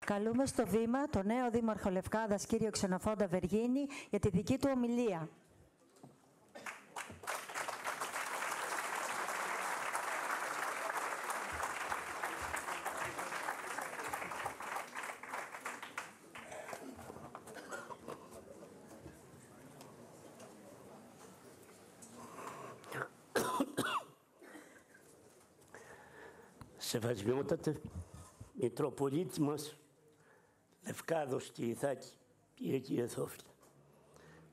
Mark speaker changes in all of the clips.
Speaker 1: Καλούμε στο βήμα τον νέο Δήμαρχο Λευκάδας, κύριο Ξενοφόντα Βεργίνη, για τη δική του ομιλία.
Speaker 2: Σεβασμιότατε Μητροπολίτη μας, Λευκάδος και Ιθάκη, κύριε Θόφιλε.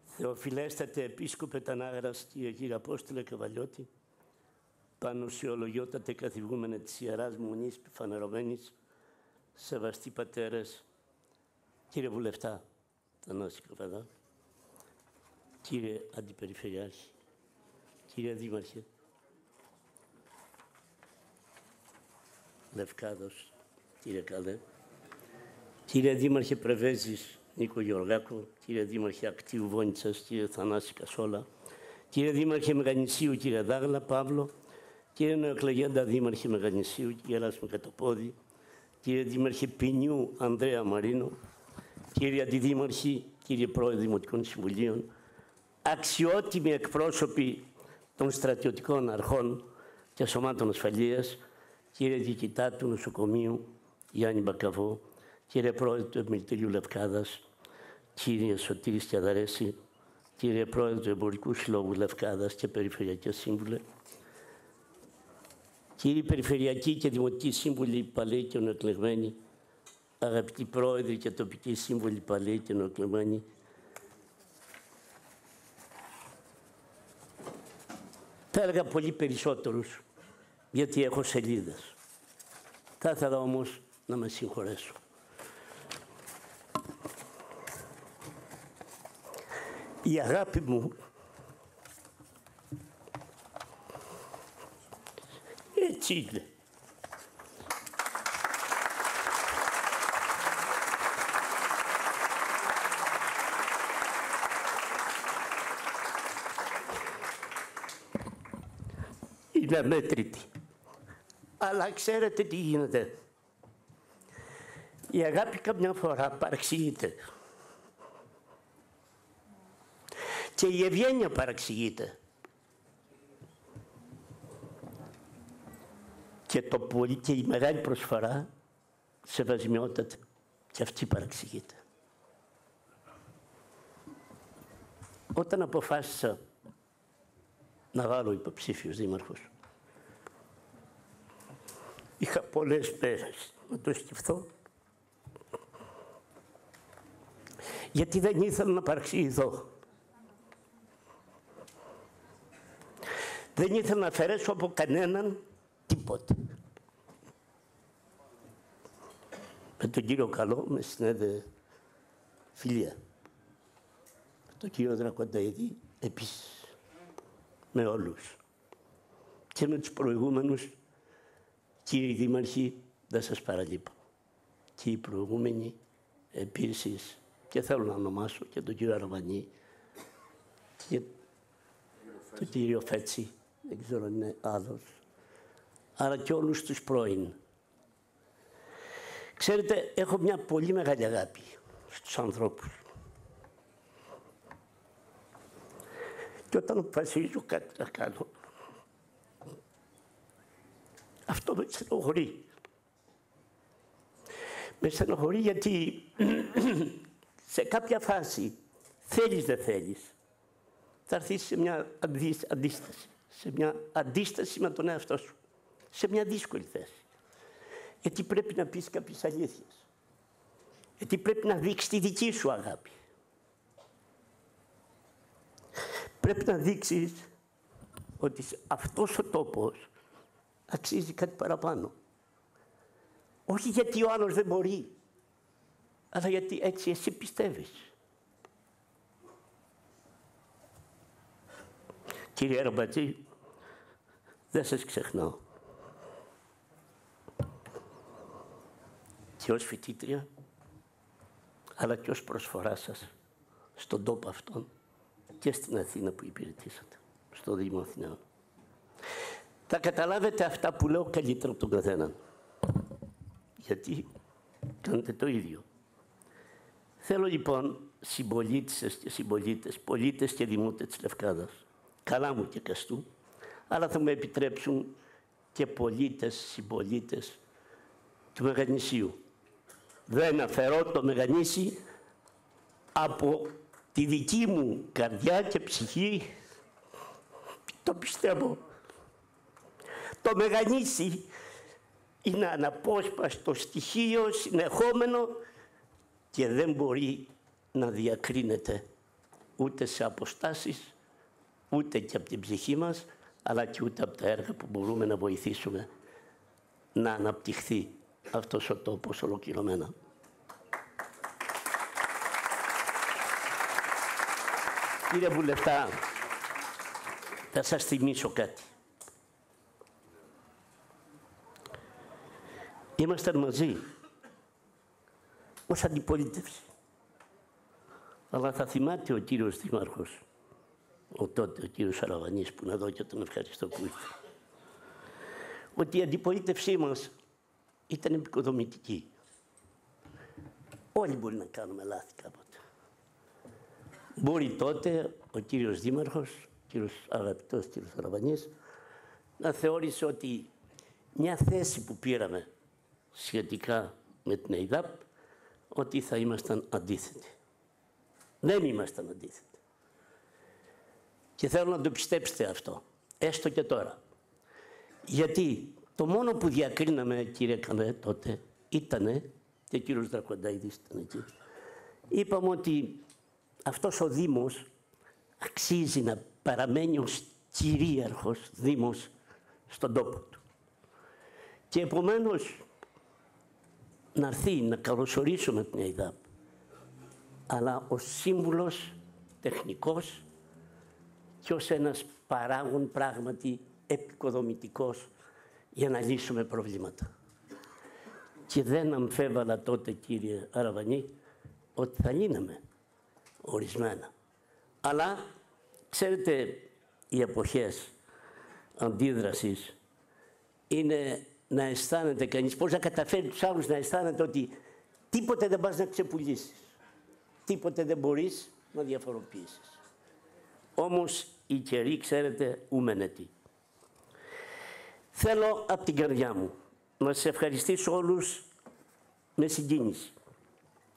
Speaker 2: Θεοφιλέστατε Επίσκοπε Τανάγρας, κύριε Απόστολε Καβαλιώτη, πανουσιολογιότατε καθηγούμενε της Ιεράς Μονής Φανερωμένης, σεβαστοί πατέρες, κύριε Βουλευτά Θανάση Καβαδά, κύριε Αντιπεριφερειάρχη, κύριε Δήμαρχε Λευκάδος, κύριε Καλέ, κύριε Δήμαρχε Πρεβέζης Νίκο Γεωργάκο, κύριε Δήμαρχε Ακτίου Βόνιτσας, κύριε Θανάση Κασόλα, κύριε Δήμαρχε Μεγανησίου, κύριε Δάγλα Παύλο, κύριε Νεοεκλεγέντα Δήμαρχε Μεγανησίου, κύριε Εράσμο Κατοπόδη, κύριε Δήμαρχε Ποινιού Ανδρέα Μαρίνο, κύριε Αντιδήμαρχοι, κύριε Πρόεδρε Δημοτικών Συμβουλίων, αξιότιμοι εκπρόσωποι των στρατιωτικών αρχών και σωμάτων ασφαλείας, κύριε Διοικητά του Νοσοκομείου Γιάννη Μπακαβό, κύριε Πρόεδρε του Επιμελητηρίου Λευκάδας, κύριε Σωτήρης Κιαδαρέση, κύριε Πρόεδρε του Εμπορικού Συλλόγου Λευκάδας και Περιφερειακέ Σύμβουλε, κύριοι Περιφερειακοί και Δημοτικοί Σύμβουλοι παλαιοί και νεοεκλεγμένοι, αγαπητοί Πρόεδροι και Τοπικοί Σύμβουλοι παλαιοί και νεοεκλεγμένοι, θα έλεγα πολύ περισσότερους, γιατί έχω σελίδες. Θα ήθελα όμως να με συγχωρέσω. Η αγάπη μου έτσι είναι. Είναι αμέτρητη. Αλλά ξέρετε τι γίνεται. Η αγάπη καμιά φορά παραξηγείται. Και η ευγένεια παραξηγείται. Και η μεγάλη προσφορά, σεβασμιότατα, και αυτή παραξηγείται. Όταν αποφάσισα να βάλω υποψήφιος δήμαρχος, είχα πολλές μέρες να το σκεφτώ, γιατί δεν ήθελα να παραξηγηθώ. Δεν ήθελα να αφαιρέσω από κανέναν τίποτε. Με τον κύριο Καλό με συνέδε φιλία. Με τον κύριο Δρακονταίδη επίσης. Με όλους. Και με τους προηγούμενους, κύριοι δήμαρχοι, δεν σας παραλείπω. Και οι προηγούμενοι επίσης, και θέλω να ονομάσω και τον κύριο Αραβανή και τον κύριο Φέτσι, δεν ξέρω αν είναι άλλος, αλλά και όλους τους πρώην. Ξέρετε, έχω μια πολύ μεγάλη αγάπη στους ανθρώπους. Και όταν αποφασίζω κάτι να κάνω, αυτό με στενοχωρεί. Με στενοχωρεί γιατί σε κάποια φάση, θέλεις δεν θέλεις, θα έρθεις σε μια αντίσταση. Σε μια αντίσταση με τον εαυτό σου. Σε μια δύσκολη θέση. Γιατί πρέπει να πεις κάποιες αλήθειες. Γιατί πρέπει να δείξεις τη δική σου αγάπη. Πρέπει να δείξεις ότι αυτός ο τόπος αξίζει κάτι παραπάνω. Όχι γιατί ο άλλος δεν μπορεί, αλλά γιατί έτσι εσύ πιστεύεις. Κύριε Ραμπατζή, δεν σας ξεχνάω. Και ως φοιτήτρια, αλλά και ως προσφορά σας στον τόπο αυτόν και στην Αθήνα που υπηρετήσατε, στο Δήμο Αθηναίων. Θα καταλάβετε αυτά που λέω καλύτερα από τον καθέναν. Γιατί κάνετε το ίδιο. Θέλω λοιπόν συμπολίτες και συμπολίτες, πολίτες και δημότες της Λευκάδας, καλά μου και καστού, αλλά θα μου επιτρέψουν και πολίτες, συμπολίτες του Μεγανησίου. Δεν αφαιρώ το Μεγανήσι από τη δική μου καρδιά και ψυχή, το πιστεύω. Το Μεγανήσι είναι αναπόσπαστο στοιχείο, συνεχόμενο και δεν μπορεί να διακρίνεται ούτε σε αποστάσεις, ούτε και από την ψυχή μας, αλλά και ούτε από τα έργα που μπορούμε να βοηθήσουμε να αναπτυχθεί αυτός ο τόπος ολοκληρωμένα. Κύριε Βουλευτά, θα σας θυμίσω κάτι. Ήμασταν μαζί ως αντιπολίτευση. Αλλά θα θυμάται ο κύριος Δήμαρχος, ο κύριος Αραβανής, που είναι εδώ και τον ευχαριστώ που ήρθε, ότι η αντιπολίτευσή μας ήταν επικοδομητική. Όλοι μπορεί να κάνουμε λάθη κάποτε. Μπορεί τότε ο κύριος Δήμαρχος, ο κύριος αγαπητός κύριος Αραβανής, να θεώρησε ότι μια θέση που πήραμε σχετικά με την ΕΙΔΑΠ, ότι θα ήμασταν αντίθετοι. Δεν ήμασταν αντίθετοι. Και θέλω να το πιστέψετε αυτό, έστω και τώρα. Γιατί το μόνο που διακρίναμε, κύριε Καμπέ, τότε ήτανε, και ο κύριος Δρακονταίδης ήταν εκεί, είπαμε ότι αυτός ο Δήμος αξίζει να παραμένει ως κυρίαρχος Δήμος στον τόπο του. Και επομένως να έρθει να καλωσορίσουμε την ΕΙΔΑΠ, αλλά ως σύμβουλος τεχνικός και ως ένας παράγων πράγματι επικοδομητικός για να λύσουμε προβλήματα. Και δεν αμφέβαλα τότε, κύριε Αραβανή, ότι θα λύναμε ορισμένα. Αλλά, ξέρετε, οι εποχές αντίδρασης είναι να αισθάνεται κανείς, πώς να καταφέρει τους άλλους να αισθάνεται ότι τίποτε δεν πας να ξεπουλήσεις. Τίποτε δεν μπορείς να διαφοροποιήσεις. Όμως οι καιροί, ξέρετε, ούμενετοι. Θέλω από την καρδιά μου να σας ευχαριστήσω όλους με συγκίνηση.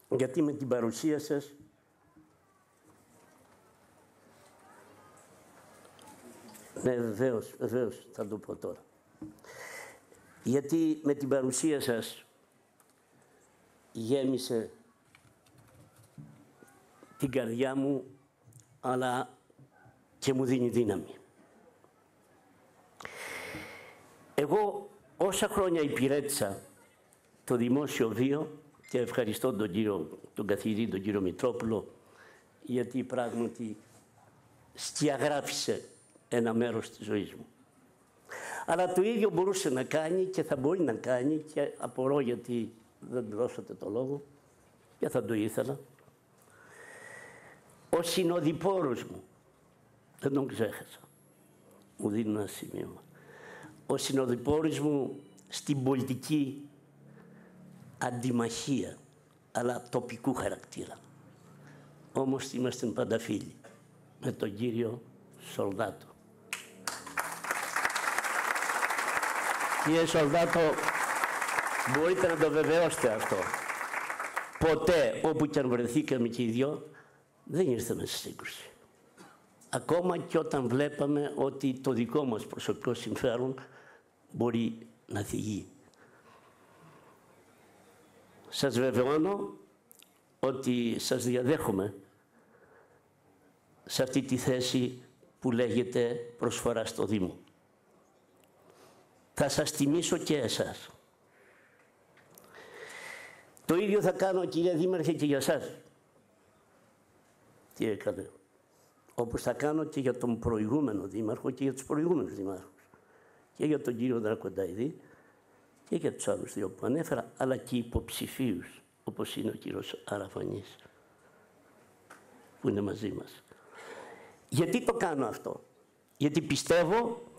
Speaker 2: Γιατί με την παρουσία σας ναι, βεβαίως, θα το πω τώρα. Γιατί με την παρουσία σας γέμισε την καρδιά μου, αλλά και μου δίνει δύναμη. Εγώ όσα χρόνια υπηρέτησα το δημόσιο βίο και ευχαριστώ τον καθηγητή, τον κύριο Μητρόπουλο, γιατί πράγματι σκιαγράφησε ένα μέρος της ζωής μου. Αλλά το ίδιο μπορούσε να κάνει και θα μπορεί να κάνει και απορώ γιατί δεν δώσατε το λόγο και θα το ήθελα. Ο συνοδοιπόρος μου, δεν τον ξέχασα, μου δίνει ένα σημείωμα. Ο συνοδοιπόρος μου στην πολιτική αντιμαχία, αλλά τοπικού χαρακτήρα. Όμως είμαστε πάντα φίλοι με τον κύριο Σολδάτο. Κύριε Σολδάτο, μπορείτε να το βεβαιώσετε αυτό. Ποτέ, όπου και αν βρεθήκαμε και οι δυο, δεν ήρθαμε σε σύγκρουση. Ακόμα και όταν βλέπαμε ότι το δικό μας προσωπικό συμφέρον μπορεί να θυγεί. Σας βεβαιώνω ότι σας διαδέχομαι σε αυτή τη θέση που λέγεται προσφορά στο Δήμο. Θα σας τιμήσω και εσάς. Το ίδιο θα κάνω, κύριε Δήμαρχε, και για εσάς. Κύριε Καδέο. Όπως θα κάνω και για τον προηγούμενο Δήμαρχο και για τους προηγούμενους Δημάρχους. Και για τον κύριο Δρακονταίδη και για τους άλλους δύο που ανέφερα, αλλά και υποψηφίους, όπως είναι ο κύριος Αραβανής, που είναι μαζί μας. Γιατί το κάνω αυτό? Γιατί πιστεύω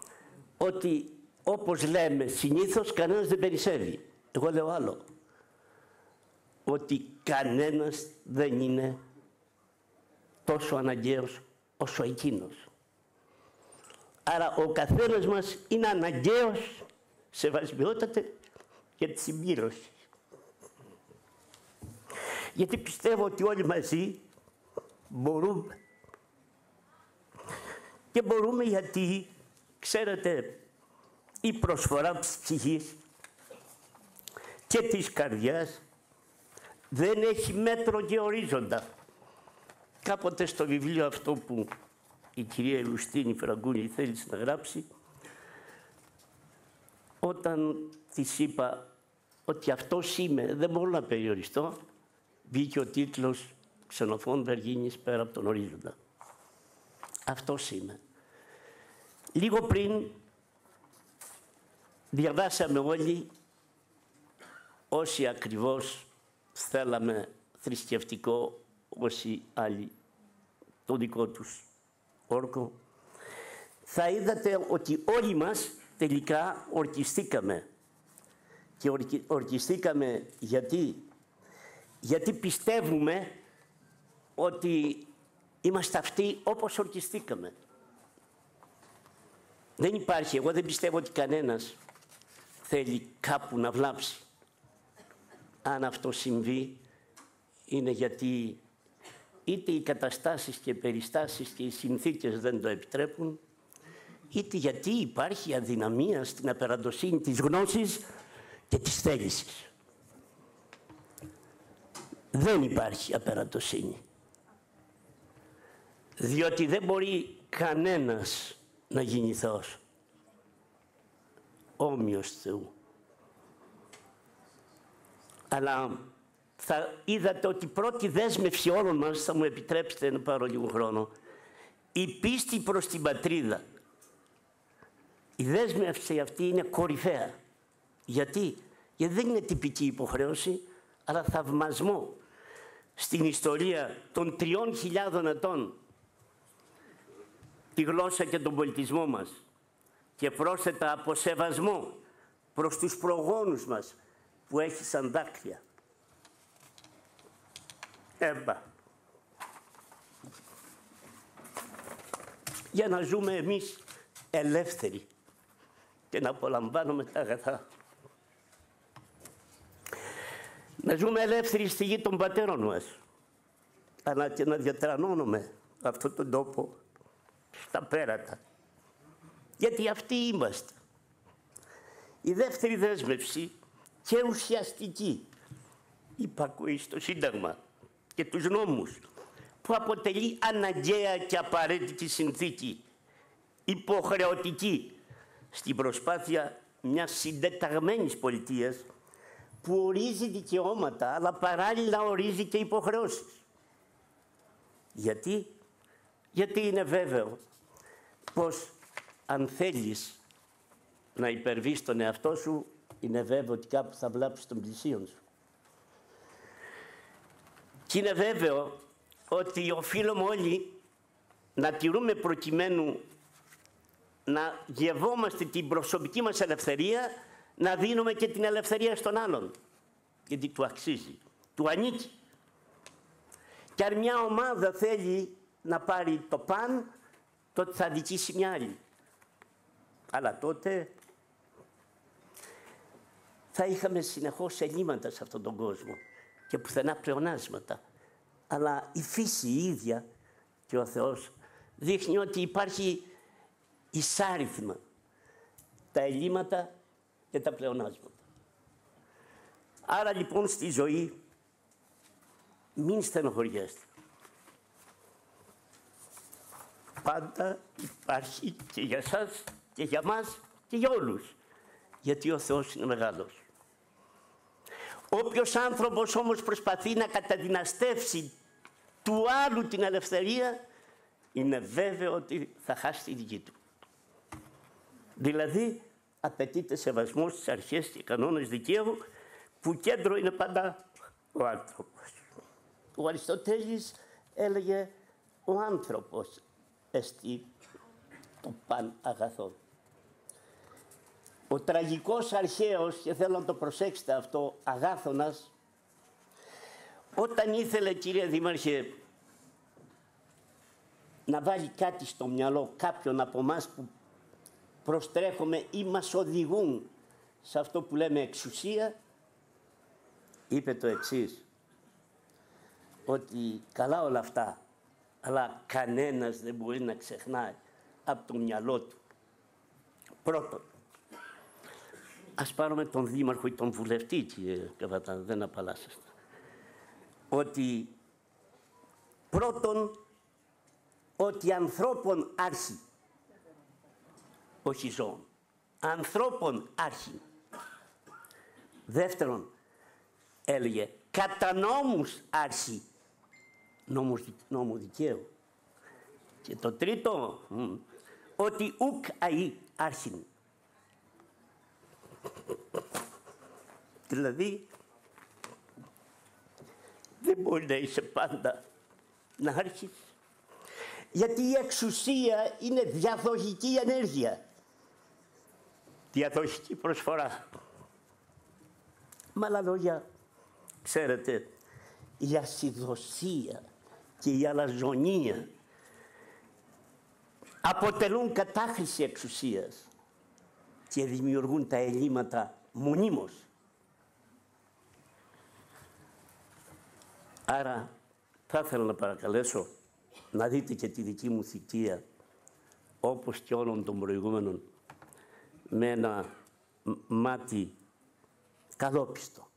Speaker 2: ότι, όπως λέμε συνήθως, κανένας δεν περισσεύει. Εγώ λέω άλλο. ότι κανένας δεν είναι τόσο αναγκαίος όσο εκείνος. Άρα ο καθένας μας είναι αναγκαίος, σεβασμιότατε, για τη συμπλήρωση. Γιατί πιστεύω ότι όλοι μαζί μπορούμε. Και μπορούμε γιατί, ξέρετε, η προσφορά της ψυχής και της καρδιάς δεν έχει μέτρο και ορίζοντα. Κάποτε στο βιβλίο αυτό που η κυρία Ιουστίνη Φραγκούλη θέλησε να γράψει, όταν της είπα ότι αυτός είμαι, δεν μπορώ να περιοριστώ, βγήκε ο τίτλος «Ξενοφών Βεργίνης πέρα από τον ορίζοντα». Αυτός είμαι. Λίγο πριν διαβάσαμε όλοι, όσοι ακριβώς θέλαμε θρησκευτικό, όσοι άλλοι το δικό τους όρκο, θα είδατε ότι όλοι μας τελικά ορκιστήκαμε. Και ορκιστήκαμε γιατί πιστεύουμε ότι είμαστε αυτοί όπως ορκιστήκαμε. Δεν υπάρχει, εγώ δεν πιστεύω ότι κανένας θέλει κάπου να βλάψει. Αν αυτό συμβεί, είναι γιατί είτε οι καταστάσεις και οι περιστάσεις και οι συνθήκες δεν το επιτρέπουν, είτε γιατί υπάρχει αδυναμία στην απεραντοσύνη της γνώσης και της θέλησης. Δεν υπάρχει απεραντοσύνη. Διότι δεν μπορεί κανένας να γίνει Θεός. Όμοιος Θεού. Αλλά θα είδατε ότι η πρώτη δέσμευση όλων μας, θα μου επιτρέψετε να πάρω λίγο χρόνο, η πίστη προς την πατρίδα. Η δέσμευση αυτή είναι κορυφαία. Γιατί δεν είναι τυπική υποχρέωση, αλλά θαυμασμό. Στην ιστορία των 3.000 ετών, τη γλώσσα και τον πολιτισμό μας, και πρόσθετα από σεβασμό προς τους προγόνους μας που έχησαν δάκρυα. Για να ζούμε εμείς ελεύθεροι και να απολαμβάνουμε τα αγαθά. Να ζούμε ελεύθεροι στη γη των πατέρων μας, αλλά και να διατρανώνουμε αυτόν τον τόπο στα πέρατα. Γιατί αυτοί είμαστε. Η δεύτερη δέσμευση και ουσιαστική, υπακούει στο Σύνταγμα και τους νόμους, που αποτελεί αναγκαία και απαραίτητη συνθήκη, υποχρεωτική, στην προσπάθεια μιας συντεταγμένης πολιτείας που ορίζει δικαιώματα, αλλά παράλληλα ορίζει και υποχρεώσεις. Γιατί είναι βέβαιο πως αν θέλεις να υπερβείς τον εαυτό σου, είναι βέβαιο ότι κάπου θα βλάψεις τον πλησίον σου. Και είναι βέβαιο ότι οφείλουμε όλοι να τηρούμε προκειμένου να γευόμαστε την προσωπική μας ελευθερία, να δίνουμε και την ελευθερία στον άλλον. Γιατί του αξίζει, του ανήκει. Και αν μια ομάδα θέλει να πάρει το παν, τότε θα αδικήσει μια άλλη. Αλλά τότε θα είχαμε συνεχώς ελλείμματα σε αυτόν τον κόσμο και πουθενά πλεονάσματα. Αλλά η φύση η ίδια και ο Θεός δείχνει ότι υπάρχει εισάριθμα τα ελλείμματα και τα πλεονάσματα. Άρα λοιπόν στη ζωή μην στενοχωριέστε. Πάντα υπάρχει και για σας και για μας και για όλους. Γιατί ο Θεός είναι μεγάλος. Όποιος άνθρωπος όμως προσπαθεί να καταδυναστεύσει του άλλου την ελευθερία, είναι βέβαιο ότι θα χάσει τη δική του. Δηλαδή, απαιτείται σεβασμός στις αρχές και κανόνες δικαίου, που κέντρο είναι πάντα ο άνθρωπος. Ο Αριστοτέλης έλεγε ο άνθρωπος εστί το παν αγαθό. Ο τραγικός αρχαίος, και θέλω να το προσέξετε αυτό, Αγάθωνας, όταν ήθελε, κύριε Δήμαρχε, να βάλει κάτι στο μυαλό κάποιον από εμάς που προστρέχουμε ή μας οδηγούν σε αυτό που λέμε εξουσία, είπε το εξής, ότι καλά όλα αυτά, αλλά κανένας δεν μπορεί να ξεχνάει από το μυαλό του. Πρώτον, ας πάρουμε τον δήμαρχο ή τον βουλευτή, κύριε Καβατά, δεν απαλλάσσεστε, ότι πρώτον, ότι ανθρώπων άρχι, όχι ζώων, ανθρώπων άρχι. Δεύτερον, έλεγε, κατά νόμους άρχι, νόμου δικαίου. Και το τρίτο, ότι ουκ αΐ άρχιν. Δηλαδή, δεν μπορεί να είσαι πάντα να άρχεις, γιατί η εξουσία είναι διαδοχική ενέργεια, διαδοχική προσφορά. Με άλλα λόγια, ξέρετε, η ασυδοσία και η αλαζονία αποτελούν κατάχρηση εξουσίας και δημιουργούν τα ελλείμματα μονίμως. Άρα θα ήθελα να παρακαλέσω να δείτε και τη δική μου θητεία, όπως και όλων των προηγούμενων, με ένα μάτι καλόπιστο.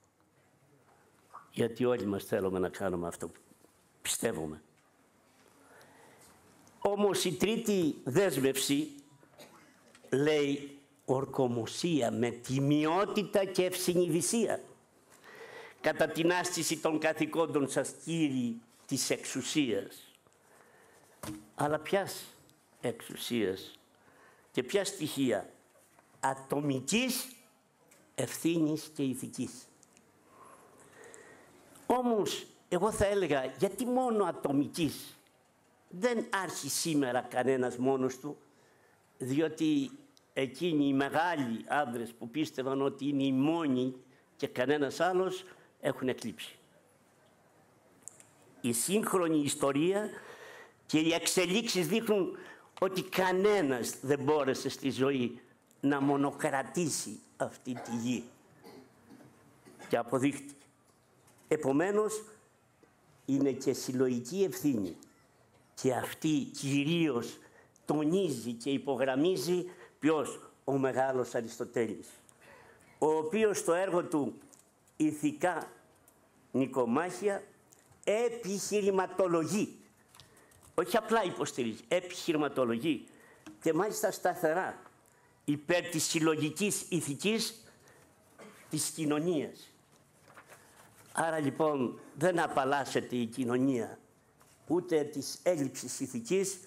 Speaker 2: Γιατί όλοι μας θέλουμε να κάνουμε αυτό που πιστεύουμε. Όμως η τρίτη δέσμευση λέει ορκομοσία με τιμιότητα και ευσυνειδησία κατά την άσκηση των καθηκόντων σας, κύριοι της εξουσίας. Αλλά ποιας εξουσίας και ποια στοιχεία? Ατομικής ευθύνης και ηθικής. Όμως, εγώ θα έλεγα, γιατί μόνο ατομικής? Δεν άρχει σήμερα κανένας μόνος του, διότι εκείνοι οι μεγάλοι άνδρες που πίστευαν ότι είναι οι μόνοι και κανένας άλλος έχουν εκλείψει. Η σύγχρονη ιστορία και οι εξελίξεις δείχνουν ότι κανένας δεν μπόρεσε στη ζωή να μονοκρατήσει αυτή τη γη. Και αποδείχτηκε. Επομένως, είναι και συλλογική ευθύνη. Και αυτή κυρίως τονίζει και υπογραμμίζει ποιος? Ο μεγάλος Αριστοτέλης, ο οποίος στο έργο του «Ηθικά Νικομάχια» επιχειρηματολογεί. Όχι απλά υποστηρίζει, επιχειρηματολογεί και μάλιστα σταθερά υπέρ της συλλογικής ηθικής της κοινωνίας. Άρα λοιπόν δεν απαλλάσσεται η κοινωνία ούτε της έλλειψης ηθικής,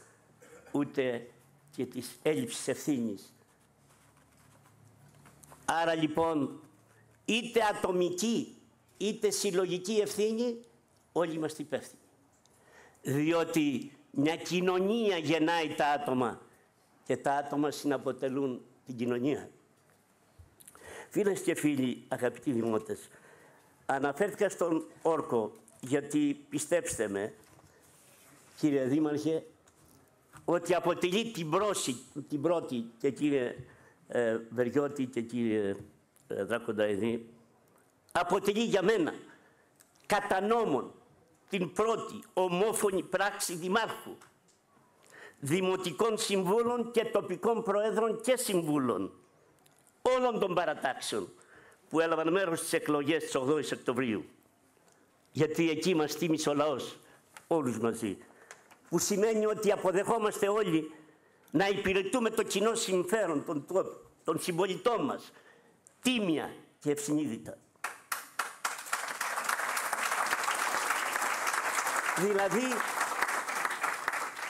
Speaker 2: ούτε και της έλλειψης ευθύνης. Άρα λοιπόν είτε ατομική είτε συλλογική ευθύνη, όλοι είμαστε υπεύθυνοι. Διότι μια κοινωνία γεννάει τα άτομα και τα άτομα συναποτελούν την κοινωνία. Φίλες και φίλοι, αγαπητοί δημότες, αναφέρθηκα στον όρκο γιατί πιστέψτε με, κύριε Δήμαρχε, ότι αποτελεί την πρώτη και κύριε Βεριώτη και κύριε Δράκοντα, αποτελεί για μένα κατά νόμον την πρώτη ομόφωνη πράξη δημάρχου, δημοτικών συμβούλων και τοπικών προέδρων και συμβούλων όλων των παρατάξεων που έλαβαν μέρος στις εκλογές της 8ης Οκτωβρίου. Γιατί εκεί μας τίμησε ο λαός, όλους μαζί. Που σημαίνει ότι αποδεχόμαστε όλοι να υπηρετούμε το κοινό συμφέρον των συμπολιτών μας, τίμια και ευσυνείδητα.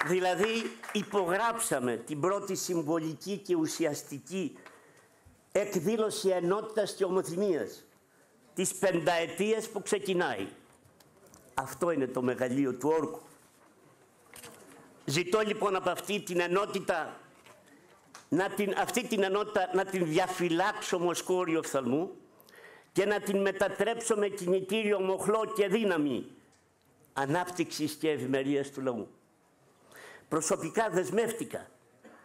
Speaker 2: Δηλαδή υπογράψαμε την πρώτη συμβολική και ουσιαστική εκδήλωση ενότητας και ομοθυμίας της πενταετίας που ξεκινάει. Αυτό είναι το μεγαλείο του όρκου. Ζητώ λοιπόν από αυτή την ενότητα να την διαφυλάξω μοσκόριο οφθαλμού και να την μετατρέψω με κινητήριο μοχλό και δύναμη ανάπτυξης και ευημερίας του λαού. Προσωπικά δεσμεύτηκα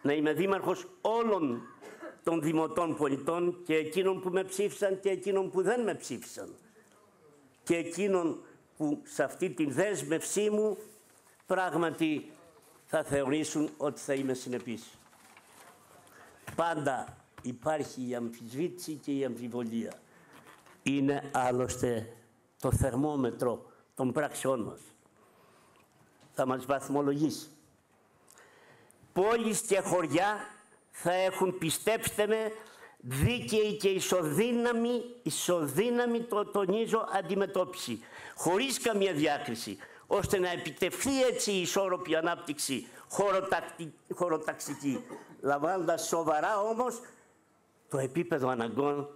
Speaker 2: να είμαι δήμαρχος όλων των δημοτών πολιτών, και εκείνων που με ψήφισαν και εκείνων που δεν με ψήφισαν, και εκείνων που σε αυτή τη δέσμευσή μου πράγματι θα θεωρήσουν ότι θα είμαι συνεπής. Πάντα υπάρχει η αμφισβήτηση και η αμφιβολία. Είναι άλλωστε το θερμόμετρο των πράξεών μας. Θα μας βαθμολογήσει. Πόλεις και χωριά θα έχουν, πιστέψτε με, δίκαιη και ισοδύναμη, το τονίζω, αντιμετώπιση, χωρίς καμία διάκριση, ώστε να επιτευχθεί έτσι η ισόρροπη ανάπτυξη χωροταξική, λαμβάνοντας σοβαρά όμως το επίπεδο αναγκών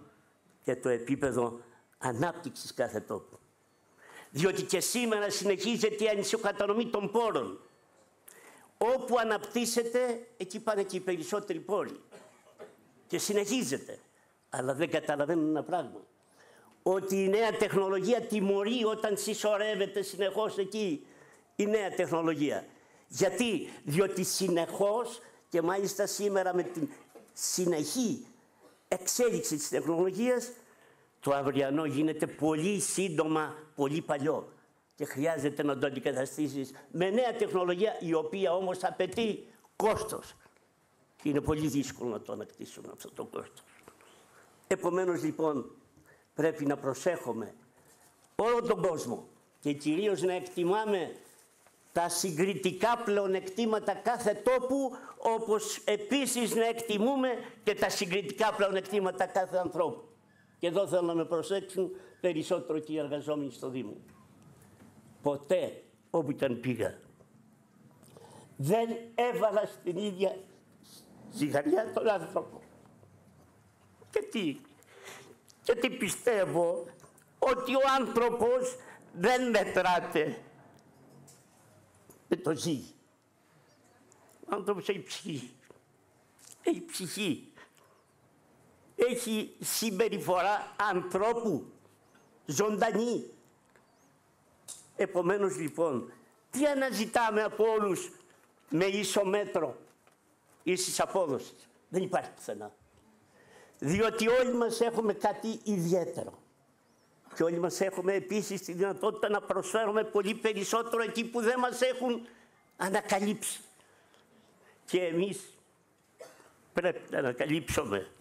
Speaker 2: και το επίπεδο ανάπτυξης κάθε τόπου. Διότι και σήμερα συνεχίζεται η ανισοκατανομή των πόρων. Όπου αναπτύσσεται, εκεί πάνε και οι περισσότεροι πόροι. Και συνεχίζεται. Αλλά δεν καταλαβαίνουν ένα πράγμα. Ότι η νέα τεχνολογία τιμωρεί όταν συσσωρεύεται συνεχώς εκεί η νέα τεχνολογία. Γιατί? Διότι συνεχώς, και μάλιστα σήμερα με την συνεχή εξέλιξη της τεχνολογίας, το αυριανό γίνεται πολύ σύντομα, πολύ παλιό. Και χρειάζεται να το αντικαταστήσεις με νέα τεχνολογία, η οποία όμως απαιτεί κόστος. Και είναι πολύ δύσκολο να το ανακτήσουμε αυτό το κόστος. Επομένως λοιπόν πρέπει να προσέχουμε όλο τον κόσμο και κυρίως να εκτιμάμε τα συγκριτικά πλεονεκτήματα κάθε τόπου, όπως επίσης να εκτιμούμε και τα συγκριτικά πλεονεκτήματα κάθε ανθρώπου. Και εδώ θέλω να με προσέξουν περισσότερο και οι εργαζόμενοι στο Δήμο. Ποτέ, όπου ήταν πήγα, δεν έβαλα στην ίδια ζυγαριά τον άνθρωπο. Γιατί πιστεύω ότι ο άνθρωπος δεν μετράται με το ζύγι. Ο άνθρωπος έχει ψυχή. Έχει ψυχή. Έχει συμπεριφορά ανθρώπου, ζωντανή. Επομένως λοιπόν, τι αναζητάμε από όλους με ίσο μέτρο ίσης απόδοσης? Δεν υπάρχει πουθενά. Διότι όλοι μας έχουμε κάτι ιδιαίτερο. Και όλοι μας έχουμε επίσης τη δυνατότητα να προσφέρουμε πολύ περισσότερο εκεί που δεν μας έχουν ανακαλύψει. Και εμείς πρέπει να ανακαλύψουμε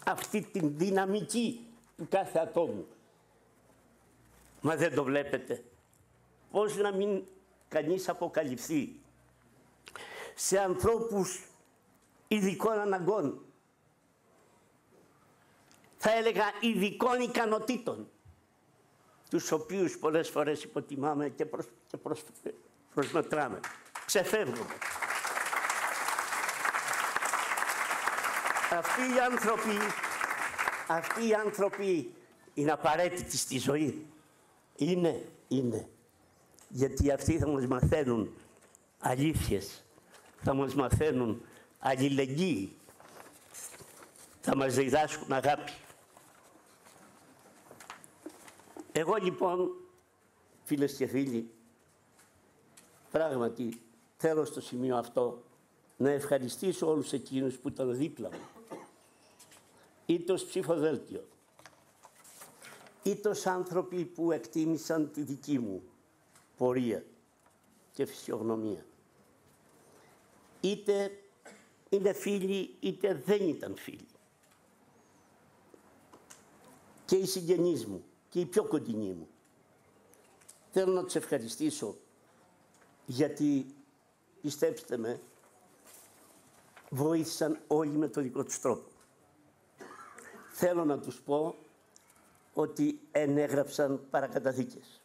Speaker 2: αυτή την δυναμική του κάθε ατόμου. Μα δεν το βλέπετε? Πώς να μην κανείς αποκαλυφθεί σε ανθρώπους ειδικών αναγκών, θα έλεγα ειδικών ικανοτήτων, τους οποίους πολλές φορές υποτιμάμε και προσμετράμε, ξεφεύγουμε. Αυτοί οι άνθρωποι είναι απαραίτητοι στη ζωή. Είναι. Γιατί αυτοί θα μας μαθαίνουν αλήθειες, θα μας μαθαίνουν αλληλεγγύη, θα μας διδάσκουν αγάπη. Εγώ λοιπόν, φίλες και φίλοι, πράγματι θέλω στο σημείο αυτό να ευχαριστήσω όλους εκείνους που ήταν δίπλα μου, είτε ως ψηφοδέλτιο, είτε ως άνθρωποι που εκτίμησαν τη δική μου πορεία και φυσιογνωμία. Είτε είναι φίλοι, είτε δεν ήταν φίλοι. Και οι συγγενείς μου και οι πιο κοντινοί μου. Θέλω να τους ευχαριστήσω, γιατί, πιστέψτε με, βοήθησαν όλοι με το δικό τους τρόπο. Θέλω να τους πω ότι ενέγραψαν παρακαταθήκες.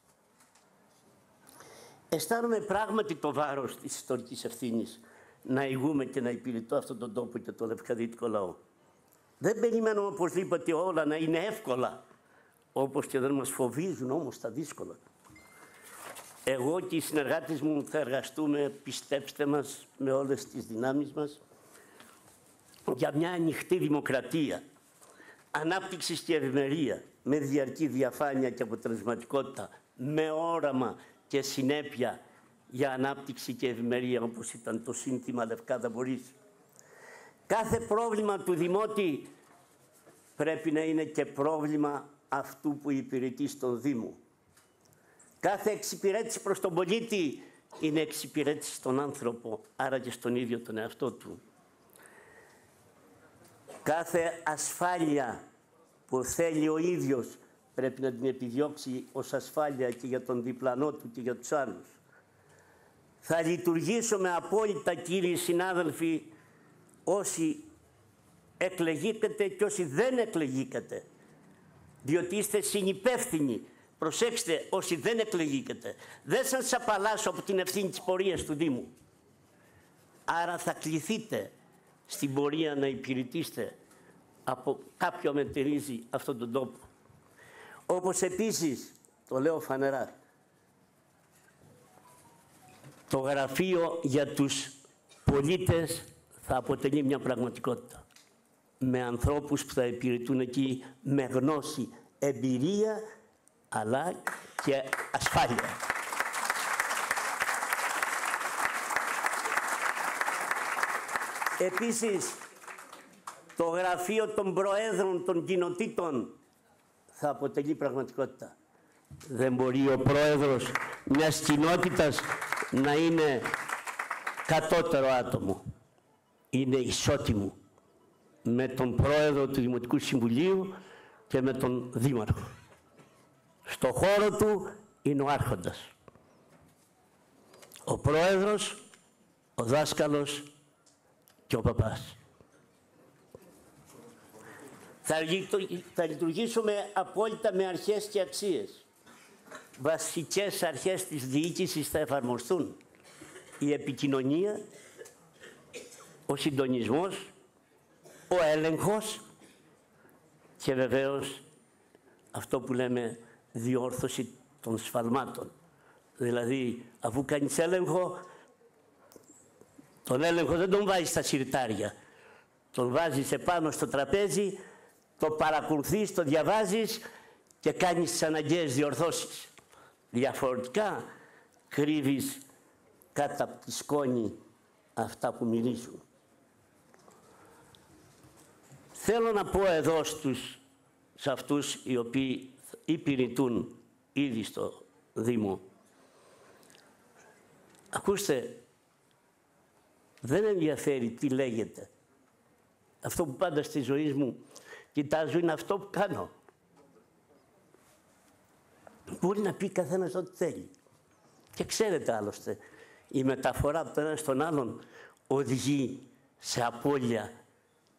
Speaker 2: Αισθάνομαι πράγματι το βάρος της ιστορικής ευθύνης να ηγούμε και να υπηρετώ αυτόν τον τόπο και τον λευκαδυτικό λαό. Δεν περιμένω οπωσδήποτε όλα να είναι εύκολα, όπως και δεν μας φοβίζουν όμως τα δύσκολα. Εγώ και οι συνεργάτες μου θα εργαστούμε, πιστέψτε μας, με όλες τις δυνάμεις μας, για μια ανοιχτή δημοκρατία, ανάπτυξη και ευημερία, με διαρκή διαφάνεια και αποτελεσματικότητα, με όραμα και συνέπεια για ανάπτυξη και ευημερία, όπως ήταν το σύνθημα Λευκάδα μπορείς. Κάθε πρόβλημα του Δημότη πρέπει να είναι και πρόβλημα αυτού που υπηρετεί στον Δήμο. Κάθε εξυπηρέτηση προς τον πολίτη είναι εξυπηρέτηση στον άνθρωπο, άρα και στον ίδιο τον εαυτό του. Κάθε ασφάλεια που θέλει ο ίδιος πρέπει να την επιδιώξει ως ασφάλεια και για τον διπλανό του και για τους άλλους. Θα λειτουργήσουμε απόλυτα, κύριοι συνάδελφοι, όσοι εκλεγήκατε και όσοι δεν εκλεγήκατε, διότι είστε συνυπεύθυνοι. Προσέξτε, όσοι δεν εκλεγήκατε, δεν σας απαλλάσσω από την ευθύνη της πορείας του Δήμου. Άρα θα κληθείτε στην πορεία να υπηρετήσετε από κάποιον μετερίζει αυτόν τον τόπο. Όπως επίσης, το λέω φανερά, το γραφείο για τους πολίτες θα αποτελεί μια πραγματικότητα. Με ανθρώπους που θα υπηρετούν εκεί με γνώση, εμπειρία, αλλά και ασφάλεια. Επίσης, το γραφείο των προέδρων των κοινοτήτων θα αποτελεί πραγματικότητα. Δεν μπορεί ο πρόεδρος μιας κοινότητας να είναι κατώτερο άτομο. Είναι ισότιμο με τον πρόεδρο του Δημοτικού Συμβουλίου και με τον δήμαρχο. Στο χώρο του είναι ο άρχοντας. Ο πρόεδρος, ο δάσκαλος και ο παπάς. Θα λειτουργήσουμε απόλυτα με αρχές και αξίες. Βασικές αρχές της διοίκησης θα εφαρμοστούν. Η επικοινωνία, ο συντονισμός, ο έλεγχος και βεβαίως αυτό που λέμε διόρθωση των σφαλμάτων. Δηλαδή, αφού κάνεις έλεγχο, τον έλεγχο δεν τον βάζεις στα συρτάρια. Τον βάζεις επάνω στο τραπέζι, το παρακολουθείς, το διαβάζεις και κάνεις τις αναγκαίες διορθώσεις. Διαφορετικά κρύβεις κάτω από τη σκόνη αυτά που μιλήσουν. Θέλω να πω εδώ σε αυτούς οι οποίοι υπηρετούν ήδη στο Δήμο. Ακούστε, δεν ενδιαφέρει τι λέγεται. Αυτό που πάντα στη ζωή μου κοιτάζω είναι αυτό που κάνω. Μπορεί να πει καθένας ό,τι θέλει. Και ξέρετε άλλωστε, η μεταφορά από τον ένα στον άλλον οδηγεί σε απώλεια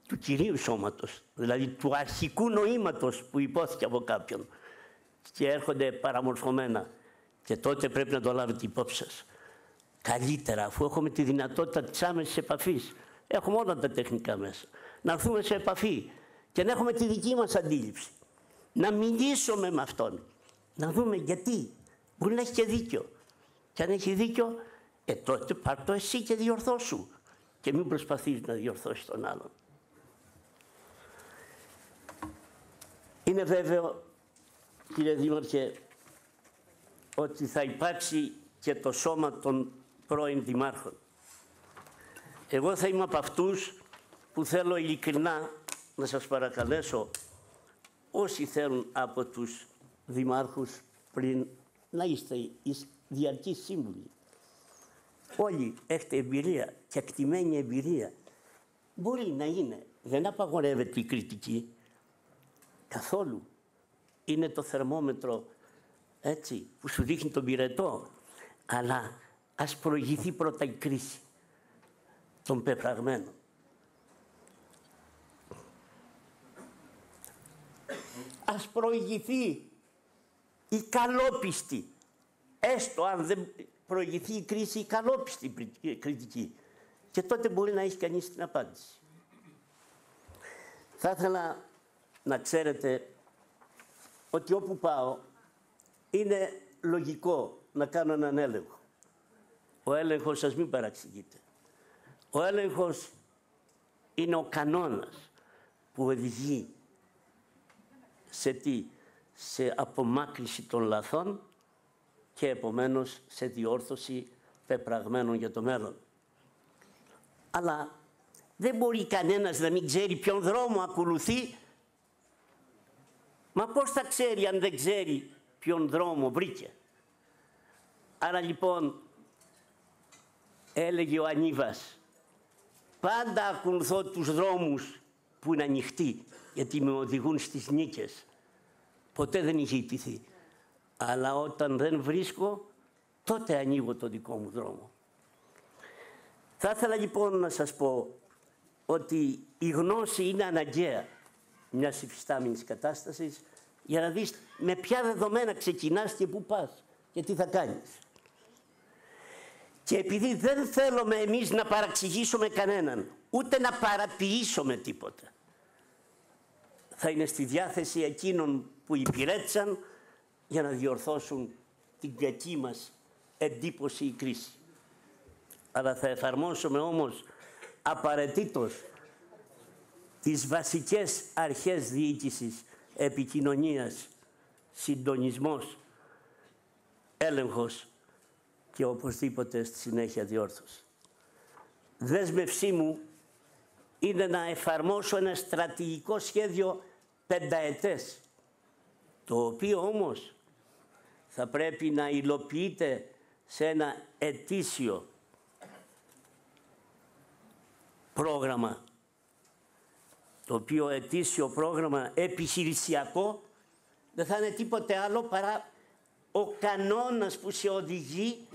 Speaker 2: του κυρίου σώματος, δηλαδή του αρχικού νοήματος που υπόθηκε από κάποιον και έρχονται παραμορφωμένα. Και τότε πρέπει να το λάβετε υπόψη σας. Καλύτερα, αφού έχουμε τη δυνατότητα της άμεσης επαφής, έχουμε όλα τα τεχνικά μέσα, να έρθουμε σε επαφή και να έχουμε τη δική μας αντίληψη. Να μιλήσουμε με αυτόν, να δούμε γιατί. Μπορεί να έχει και δίκιο. Και αν έχει δίκιο, τότε πάρ' το εσύ και διορθώσου. Και μην προσπαθείς να διορθώσεις τον άλλον. Είναι βέβαιο, κύριε Δήμαρχε, ότι θα υπάρξει και το σώμα των πρώην δημάρχων. Εγώ θα είμαι από αυτούς που θέλω ειλικρινά να σας παρακαλέσω, όσοι θέλουν από τους δημάρχους πριν, να είστε διαρκείς σύμβουλοι. Όλοι έχετε εμπειρία και εκτιμένη εμπειρία. Μπορεί να είναι, δεν απαγορεύεται η κριτική καθόλου. Είναι το θερμόμετρο έτσι που σου δείχνει τον πυρετό. Αλλά ας προηγηθεί πρώτα η κρίση των πεπραγμένων. Ας προηγηθεί η καλόπιστη, έστω αν δεν προηγηθεί η κρίση, η καλόπιστη κριτική. Και τότε μπορεί να έχει κανείς την απάντηση. Θα ήθελα να ξέρετε ότι όπου πάω είναι λογικό να κάνω έναν έλεγχο. Ο έλεγχος, σας μην παραξηγείτε. Ο έλεγχος είναι ο κανόνας που οδηγεί σε απομάκρυση των λαθών και επομένως σε διόρθωση πεπραγμένων για το μέλλον. Αλλά δεν μπορεί κανένας να μην ξέρει ποιον δρόμο ακολουθεί. Μα πώς θα ξέρει αν δεν ξέρει ποιον δρόμο βρήκε? Άρα λοιπόν έλεγε ο Ανίβας, πάντα ακολουθώ τους δρόμους που είναι ανοιχτοί, γιατί με οδηγούν στις νίκες. Ποτέ δεν είχε ιτηθεί. Αλλά όταν δεν βρίσκω, τότε ανοίγω το δικό μου δρόμο. Θα ήθελα λοιπόν να σας πω ότι η γνώση είναι αναγκαία μιας υφιστάμενης κατάστασης για να δεις με ποια δεδομένα ξεκινάς και πού πας και τι θα κάνεις. Και επειδή δεν θέλουμε εμείς να παραξηγήσουμε κανέναν, ούτε να παραποιήσουμε τίποτα, θα είναι στη διάθεση εκείνων που υπηρέτησαν για να διορθώσουν την κακή μας εντύπωση ή κρίση. Αλλά θα εφαρμόσουμε όμως απαραίτητος τις βασικές αρχές διοίκησης, επικοινωνίας, συντονισμός, έλεγχος και οπωσδήποτε στη συνέχεια διόρθωση. Δέσμευσή μου είναι να εφαρμόσω ένα στρατηγικό σχέδιο πενταετές, το οποίο όμως θα πρέπει να υλοποιείται σε ένα ετήσιο πρόγραμμα, το οποίο ετήσιο πρόγραμμα επιχειρησιακό δεν θα είναι τίποτε άλλο παρά ο κανόνας που σε οδηγεί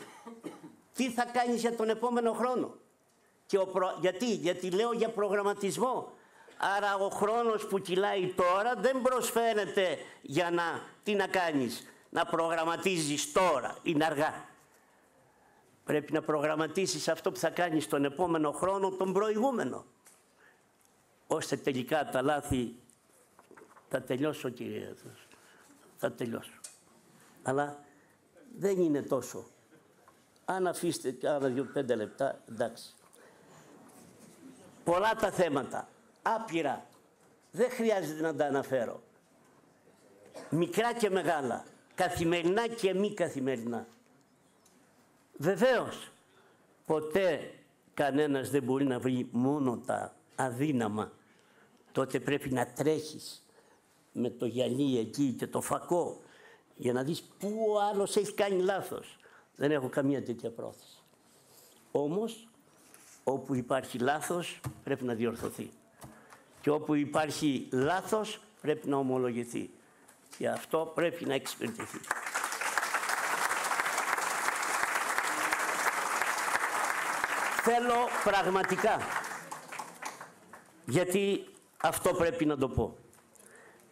Speaker 2: τι θα κάνεις για τον επόμενο χρόνο. Και γιατί λέω για προγραμματισμό. Άρα ο χρόνος που κυλάει τώρα δεν προσφέρεται για τι να κάνεις, να προγραμματίζεις τώρα, είναι αργά. Πρέπει να προγραμματίσεις αυτό που θα κάνεις τον επόμενο χρόνο, τον προηγούμενο, ώστε τελικά τα λάθη, θα τελειώσω κύριε, θα τελειώσω. Αλλά δεν είναι τόσο. Αν αφήσετε άλλα 2-5 λεπτά, εντάξει. Πολλά τα θέματα, άπειρα, δεν χρειάζεται να τα αναφέρω. Μικρά και μεγάλα, καθημερινά και μη καθημερινά. Βεβαίως, ποτέ κανένας δεν μπορεί να βρει μόνο τα αδύναμα. Τότε πρέπει να τρέχεις με το γυαλί εκεί και το φακό για να δεις πού ο άλλος έχει κάνει λάθος. Δεν έχω καμία τέτοια πρόθεση. Όμως, όπου υπάρχει λάθος πρέπει να διορθωθεί. Και όπου υπάρχει λάθος πρέπει να ομολογηθεί. Και αυτό πρέπει να εξυπηρετηθεί. Θέλω πραγματικά, γιατί αυτό πρέπει να το πω,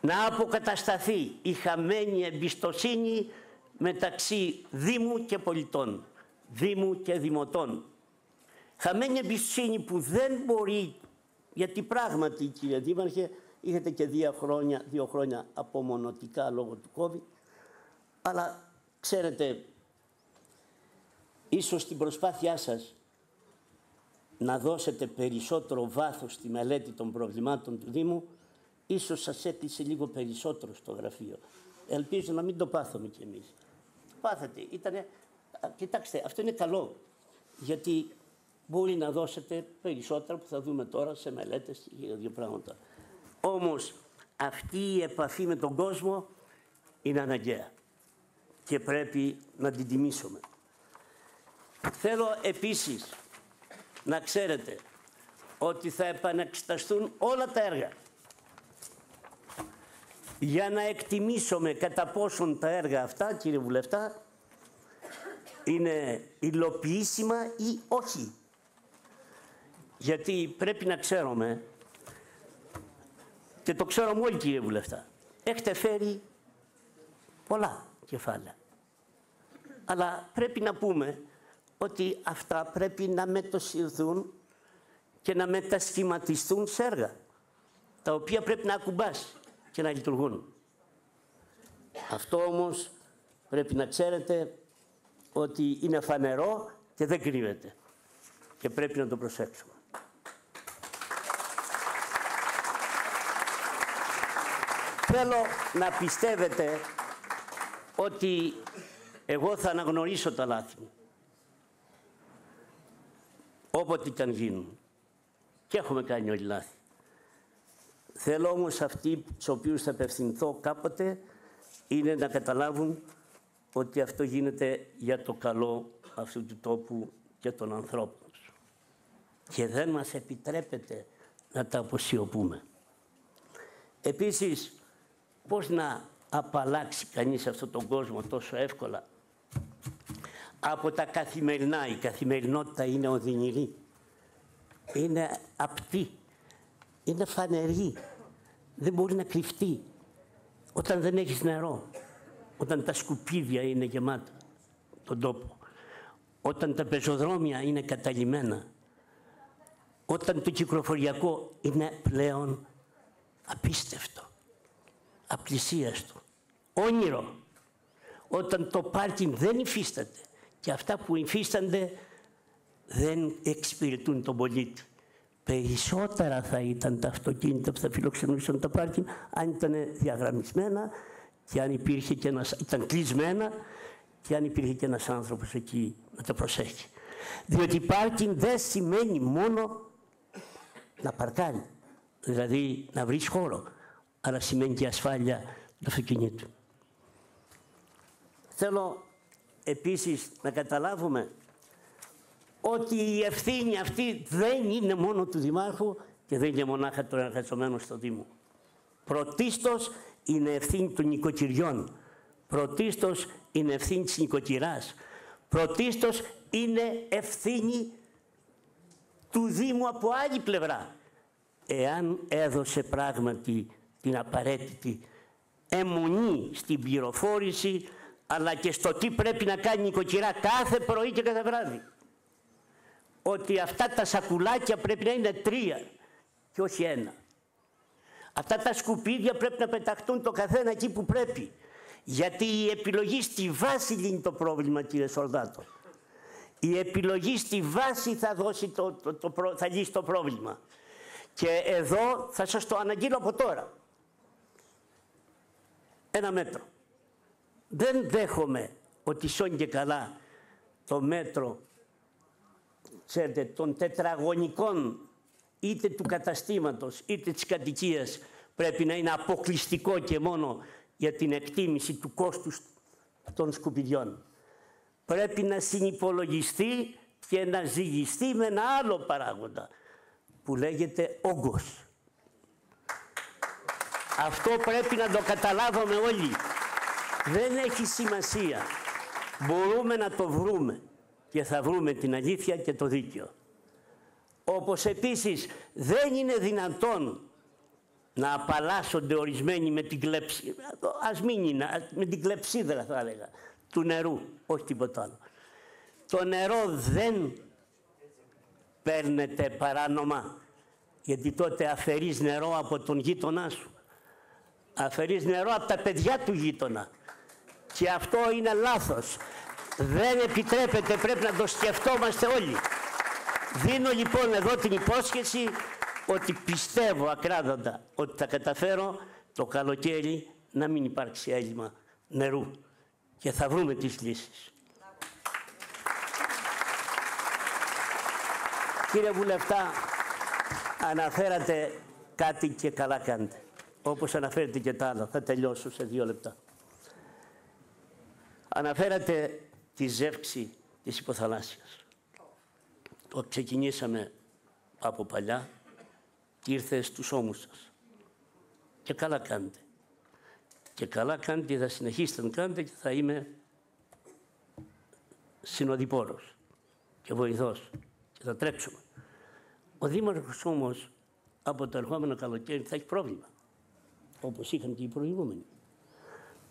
Speaker 2: να αποκατασταθεί η χαμένη εμπιστοσύνη μεταξύ Δήμου και πολιτών, Δήμου και Δημοτών. Χαμένη εμπιστοσύνη που δεν μπορεί, γιατί πράγματι κύριε Δήμαρχε, είχατε και 2 χρόνια απομονωτικά λόγω του COVID, αλλά ξέρετε, ίσως την προσπάθειά σας να δώσετε περισσότερο βάθος στη μελέτη των προβλημάτων του Δήμου, ίσως σας έκλεισε λίγο περισσότερο στο γραφείο. Ελπίζω να μην το πάθουμε κι εμείς. Πάθατε, κοιτάξτε, αυτό είναι καλό, γιατί μπορεί να δώσετε περισσότερα που θα δούμε τώρα σε μελέτες για 2 πράγματα. Όμως αυτή η επαφή με τον κόσμο είναι αναγκαία και πρέπει να την τιμήσουμε. Θέλω επίσης να ξέρετε ότι θα επανεξεταστούν όλα τα έργα για να εκτιμήσουμε κατά πόσον τα έργα αυτά, κύριε Βουλευτά, είναι υλοποιήσιμα ή όχι. Γιατί πρέπει να ξέρουμε, και το ξέρουμε όλοι κύριε Βουλευτά, έχετε φέρει πολλά κεφάλαια. Αλλά πρέπει να πούμε ότι αυτά πρέπει να μετοσυρθούν και να μετασχηματιστούν σε έργα, τα οποία πρέπει να ακουμπάς και να λειτουργούν. Αυτό όμως πρέπει να ξέρετε ότι είναι φανερό και δεν κρύβεται και πρέπει να το προσέξουμε. Θέλω να πιστεύετε ότι Εγώ θα αναγνωρίσω τα λάθη μου. Όποτε και αν γίνουν. Και έχουμε κάνει όλοι λάθη. Θέλω όμως αυτοί στους οποίους θα απευθυνθώ κάποτε είναι να καταλάβουν ότι αυτό γίνεται για το καλό αυτού του τόπου και των ανθρώπων. Και δεν μας επιτρέπεται να τα αποσιωπούμε. Επίσης, πώς να απαλλάξει κανείς αυτόν τον κόσμο τόσο εύκολα από τα καθημερινά. Η καθημερινότητα είναι οδυνηρή, είναι απτή, είναι φανερή, δεν μπορεί να κρυφτεί. Όταν δεν έχεις νερό, όταν τα σκουπίδια είναι γεμάτα τον τόπο, όταν τα πεζοδρόμια είναι καταλυμμένα, όταν το κυκλοφοριακό είναι πλέον απίστευτο, απλησίαστο, όνειρο, όταν το πάρκινγκ δεν υφίσταται και αυτά που υφίστανται δεν εξυπηρετούν τον πολίτη. Περισσότερα θα ήταν τα αυτοκίνητα που θα φιλοξενούσαν τα πάρκινγκ αν ήταν διαγραμμισμένα και αν υπήρχε και ήταν κλεισμένα και αν υπήρχε και ένας άνθρωπος εκεί να τα προσέχει. Διότι πάρκινγκ δεν σημαίνει μόνο να παρκάρει, δηλαδή να βρεις χώρο, αλλά σημαίνει και ασφάλεια του αυτοκινήτου. Θέλω επίσης να καταλάβουμε ότι η ευθύνη αυτή δεν είναι μόνο του Δημάρχου και δεν είναι μονάχα των εργαζομένων στο Δήμο. Πρωτίστως είναι ευθύνη των νοικοκυριών. Πρωτίστως είναι ευθύνη της νοικοκυράς. Πρωτίστως είναι ευθύνη του Δήμου από άλλη πλευρά. Εάν έδωσε πράγματι την απαραίτητη αιμονή στην πληροφόρηση, αλλά και στο τι πρέπει να κάνει η νοικοκυρά κάθε πρωί και κάθε βράδυ. Ότι αυτά τα σακουλάκια πρέπει να είναι 3 και όχι 1. Αυτά τα σκουπίδια πρέπει να πεταχτούν το καθένα εκεί που πρέπει. Γιατί η επιλογή στη βάση λύνει το πρόβλημα, κύριε Σολδάτο. Η επιλογή στη βάση θα, δώσει θα λύσει το πρόβλημα. Και εδώ θα σας το αναγγείλω από τώρα. Ένα μέτρο. Δεν δέχομαι ότι σώνει και καλά το μέτρο, ξέρετε, των τετραγωνικών είτε του καταστήματος είτε της κατοικίας πρέπει να είναι αποκλειστικό και μόνο για την εκτίμηση του κόστους των σκουπιδιών. Πρέπει να συνυπολογιστεί και να ζυγιστεί με ένα άλλο παράγοντα που λέγεται όγκος. Αυτό πρέπει να το καταλάβουμε όλοι. Δεν έχει σημασία. Μπορούμε να το βρούμε και θα βρούμε την αλήθεια και το δίκαιο. Όπως επίσης δεν είναι δυνατόν να απαλλάσσονται ορισμένοι με την κλεψίδρα, ας μην είναι, με την κλεψίδρα θα έλεγα, του νερού, όχι τίποτα άλλο. Το νερό δεν παίρνεται παράνομα, γιατί τότε αφαιρείς νερό από τον γείτονά σου. Αφαιρείς νερό από τα παιδιά του γείτονα. Και αυτό είναι λάθος. Δεν επιτρέπεται, πρέπει να το σκεφτόμαστε όλοι. Δίνω λοιπόν εδώ την υπόσχεση ότι πιστεύω ακράδαντα ότι θα καταφέρω το καλοκαίρι να μην υπάρξει έλλειμμα νερού και θα βρούμε τις λύσεις. Κύριε Βουλευτά, αναφέρατε κάτι και καλά κάνετε. Όπως αναφέρετε και τα άλλα. Θα τελειώσω σε 2 λεπτά. Αναφέρατε τη ζεύξη της υποθαλάσσιας. Το ξεκινήσαμε από παλιά και ήρθε στους ώμους σας. Και καλά κάνετε. Και καλά κάνετε, θα συνεχίσετε να κάνετε και θα είμαι συνοδοιπόρος και βοηθός και θα τρέξουμε. Ο Δήμαρχος όμως από το ερχόμενο καλοκαίρι θα έχει πρόβλημα, όπως είχαν και οι προηγούμενοι.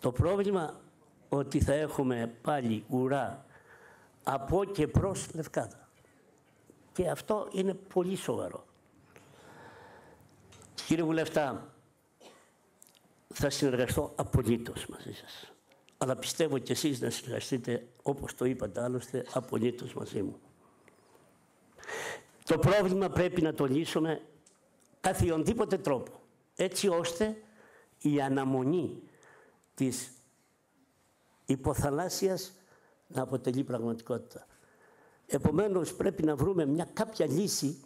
Speaker 2: Το πρόβλημα ότι θα έχουμε πάλι ουρά από και προς Λευκάδα. Και αυτό είναι πολύ σοβαρό. Κύριε Βουλευτά, θα συνεργαστώ απολύτως μαζί σας. Αλλά πιστεύω και εσείς να συνεργαστείτε, όπως το είπατε άλλωστε, απολύτως μαζί μου. Το πρόβλημα πρέπει να το λύσουμε καθιονδήποτε τρόπο, έτσι ώστε η αναμονή της υποθαλάσσιας να αποτελεί πραγματικότητα. Επομένως πρέπει να βρούμε μια κάποια λύση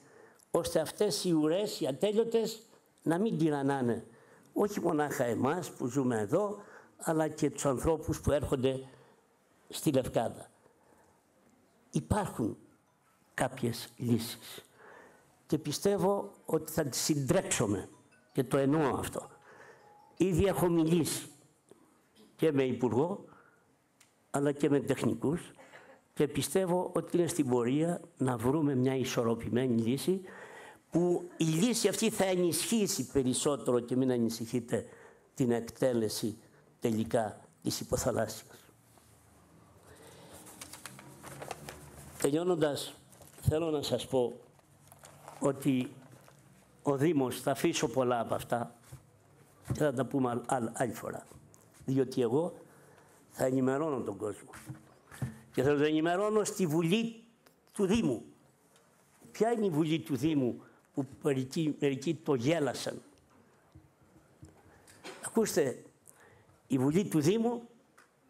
Speaker 2: ώστε αυτές οι ουρές, οι ατέλειωτες, να μην τυραννάνε. Όχι μονάχα εμάς που ζούμε εδώ, αλλά και τους ανθρώπους που έρχονται στη Λευκάδα. Υπάρχουν κάποιες λύσεις και πιστεύω ότι θα τις συντρέξουμε και το εννοώ αυτό. Ήδη έχω μιλήσει και με υπουργό αλλά και με τεχνικούς και πιστεύω ότι είναι στην πορεία να βρούμε μια ισορροπημένη λύση που η λύση αυτή θα ενισχύσει περισσότερο και μην ανησυχείτε την εκτέλεση τελικά της υποθαλάσσιας. Τελειώνοντας, θέλω να σας πω ότι ο Δήμος, θα αφήσω πολλά από αυτά και θα τα πούμε άλλη φορά. Διότι εγώ θα ενημερώνω τον κόσμο και θα τον ενημερώνω στη Βουλή του Δήμου. Ποια είναι η Βουλή του Δήμου που μερικοί το γέλασαν? Ακούστε, η Βουλή του Δήμου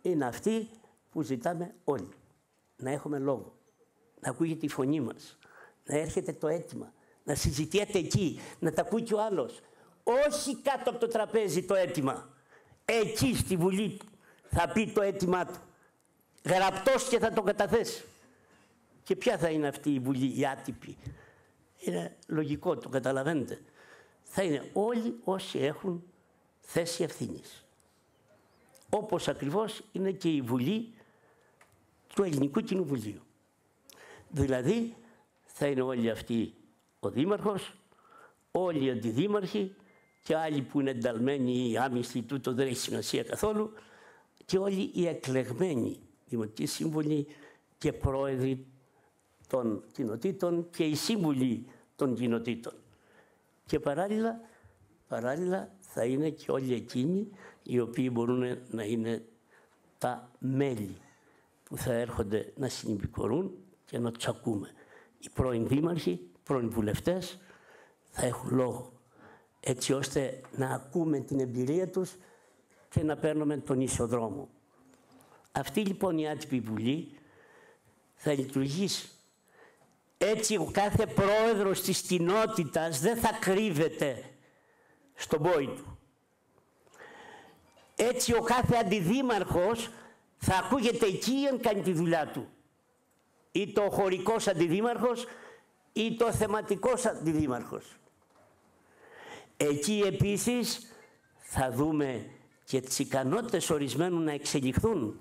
Speaker 2: είναι αυτή που ζητάμε όλοι. Να έχουμε λόγο, να ακούγεται η φωνή μας, να έρχεται το αίτημα, να συζητιέται εκεί, να τα ακούει κι ο άλλος. Όχι κάτω από το τραπέζι το αίτημα. Εκεί στη Βουλή θα πει το αίτημά του. Γραπτός και θα το καταθέσει. Και ποια θα είναι αυτή η Βουλή, η άτυπη? Είναι λογικό, το καταλαβαίνετε. Θα είναι όλοι όσοι έχουν θέση ευθύνης. Όπως ακριβώς είναι και η Βουλή του Ελληνικού Κοινοβουλίου. Δηλαδή θα είναι όλοι αυτοί ο Δήμαρχος, όλοι οι αντιδήμαρχοι και άλλοι που είναι ενταλμένοι ή άμυστοι, τούτο δεν έχει σημασία καθόλου, και όλοι οι εκλεγμένοι δημοτικοί σύμβουλοι και πρόεδροι των κοινοτήτων και οι σύμβουλοι των κοινοτήτων. Και παράλληλα θα είναι και όλοι εκείνοι οι οποίοι μπορούν να είναι τα μέλη που θα έρχονται να συνυπηκορούν και να τους ακούμε. Οι πρώην δήμαρχοι, πρώην βουλευτές θα έχουν λόγο, έτσι ώστε να ακούμε την εμπειρία τους και να παίρνουμε τον ίσο δρόμο. Αυτή λοιπόν η άτυπη Βουλή θα λειτουργήσει. Έτσι ο κάθε πρόεδρος της κοινότητας δεν θα κρύβεται στον πόη του. Έτσι ο κάθε αντιδήμαρχος θα ακούγεται εκεί αν κάνει τη δουλειά του. Είτε ο χωρικός αντιδήμαρχος είτε ο θεματικός αντιδήμαρχος. Εκεί επίσης θα δούμε και τις ικανότητες ορισμένων να εξελιχθούν,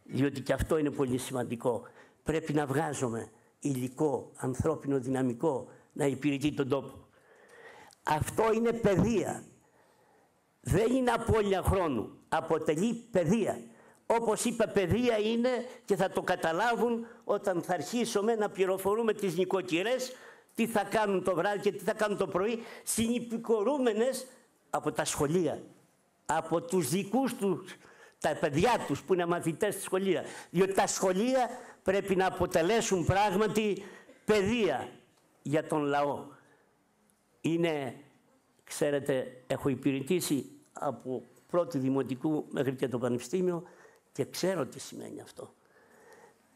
Speaker 2: διότι και αυτό είναι πολύ σημαντικό. Πρέπει να βγάζουμε υλικό, ανθρώπινο δυναμικό, να υπηρετεί τον τόπο. Αυτό είναι παιδεία. Δεν είναι απώλεια χρόνου. Αποτελεί παιδεία. Όπως είπα, παιδεία είναι και θα το καταλάβουν όταν θα αρχίσουμε να πληροφορούμε τις νοικοκυρές τι θα κάνουν το βράδυ και τι θα κάνουν το πρωί, συνυπηκορούμενες από τα σχολεία, από τους δικούς τους, τα παιδιά τους που είναι μαθητές στη σχολεία. Διότι τα σχολεία πρέπει να αποτελέσουν πράγματι παιδεία για τον λαό. Είναι, ξέρετε, έχω υπηρετήσει από πρώτη δημοτικού μέχρι και το πανεπιστήμιο και ξέρω τι σημαίνει αυτό.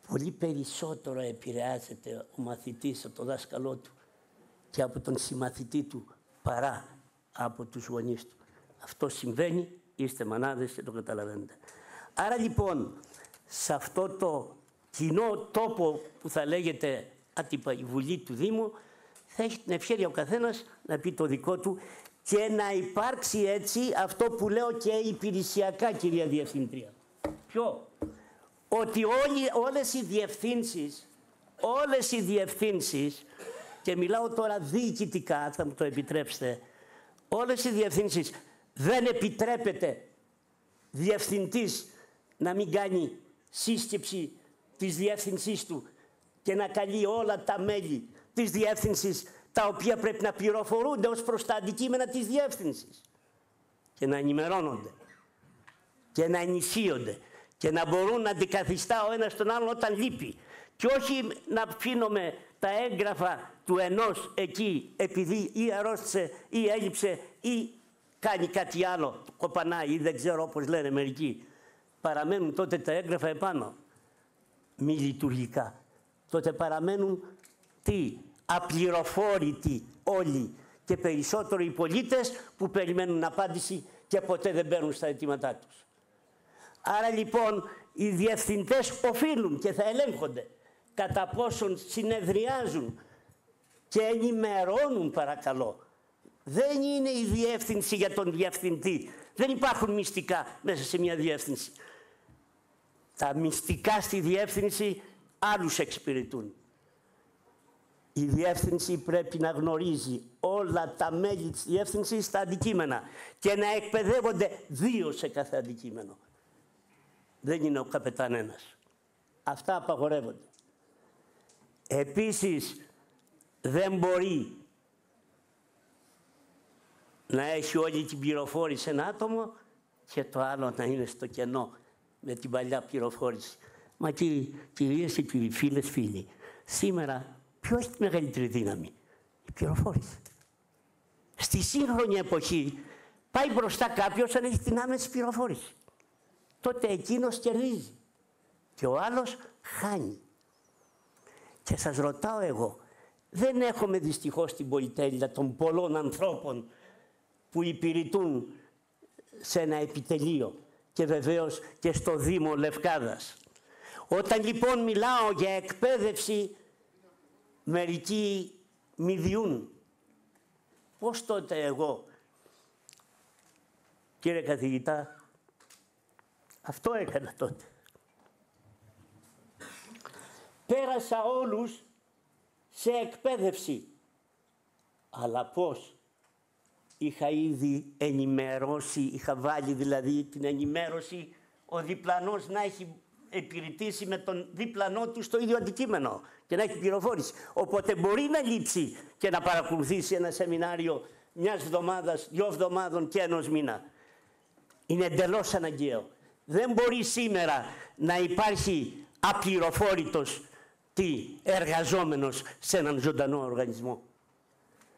Speaker 2: Πολύ περισσότερο επηρεάζεται ο μαθητής από το δάσκαλό του και από τον συμμαθητή του παρά από τους γονείς του. Αυτό συμβαίνει, είστε μανάδες και το καταλαβαίνετε. Άρα λοιπόν, σε αυτό το κοινό τόπο που θα λέγεται άτυπα η Βουλή του Δήμου, θα έχει την ευχέρεια ο καθένας να πει το δικό του και να υπάρξει έτσι αυτό που λέω και υπηρεσιακά, κυρία Διευθύντρια. Ποιο? Ότι όλες οι διευθύνσεις, και μιλάω τώρα διοικητικά, θα μου το επιτρέψετε, όλες οι διευθύνσεις δεν επιτρέπεται διευθυντής να μην κάνει σύσκεψη της διεύθυνσής του και να καλεί όλα τα μέλη της διεύθυνσης, τα οποία πρέπει να πληροφορούνται ως προς τα αντικείμενα της διεύθυνσης και να ενημερώνονται και να ενισχύονται και να μπορούν να αντικαθιστά ο ένας τον άλλον όταν λείπει. Και όχι να αφήνουμε τα έγγραφα του ενός εκεί επειδή ή αρρώστησε ή έλειψε ή κάνει κάτι άλλο, κοπανάει ή δεν ξέρω όπως λένε μερικοί. Παραμένουν τότε τα έγγραφα επάνω. μη λειτουργικά, τότε παραμένουν απληροφόρητοι όλοι και περισσότερο οι πολίτες που περιμένουν απάντηση και ποτέ δεν μπαίνουν στα αιτήματά τους. Άρα λοιπόν οι διευθυντές οφείλουν και θα ελέγχονται κατά πόσον συνεδριάζουν και ενημερώνουν, παρακαλώ. Δεν είναι η διεύθυνση για τον διευθυντή. Δεν υπάρχουν μυστικά μέσα σε μια διεύθυνση. Τα μυστικά στη διεύθυνση άλλους εξυπηρετούν. Η διεύθυνση πρέπει να γνωρίζει όλα τα μέλη της διεύθυνσης τα αντικείμενα και να εκπαιδεύονται 2 σε κάθε αντικείμενο. Δεν είναι ο καπετάν ένας. Αυτά απαγορεύονται. Επίσης, δεν μπορεί να έχει όλη την πληροφόρηση ένα άτομο και το άλλο να είναι στο κενό με την παλιά πληροφόρηση. Μα κυρίες και κύριοι, φίλες, φίλοι, σήμερα ποιο έχει τη μεγαλύτερη δύναμη? Η πληροφόρηση. Στη σύγχρονη εποχή πάει μπροστά κάποιος αν έχει την άμεση πληροφόρηση. Τότε εκείνος κερδίζει και ο άλλος χάνει. Και σας ρωτάω εγώ, δεν έχουμε δυστυχώς την πολυτέλεια των πολλών ανθρώπων που υπηρετούν σε ένα επιτελείο και βεβαίως και στο Δήμο Λευκάδας. Όταν λοιπόν μιλάω για εκπαίδευση, μερικοί μη διούν. Πώς τότε εγώ, κύριε καθηγητά, αυτό έκανα τότε. Πέρασα όλους σε εκπαίδευση. Αλλά πώς? Είχα ήδη ενημερώσει, είχα βάλει δηλαδή την ενημέρωση ο διπλανός να έχει υπηρετήσει με τον διπλανό του στο ίδιο αντικείμενο και να έχει πληροφόρηση. Οπότε μπορεί να λείψει και να παρακολουθήσει ένα σεμινάριο μιας εβδομάδας, 2 εβδομάδων και 1 μήνα. Είναι εντελώς αναγκαίο. Δεν μπορεί σήμερα να υπάρχει απληροφόρητος εργαζόμενος σε έναν ζωντανό οργανισμό.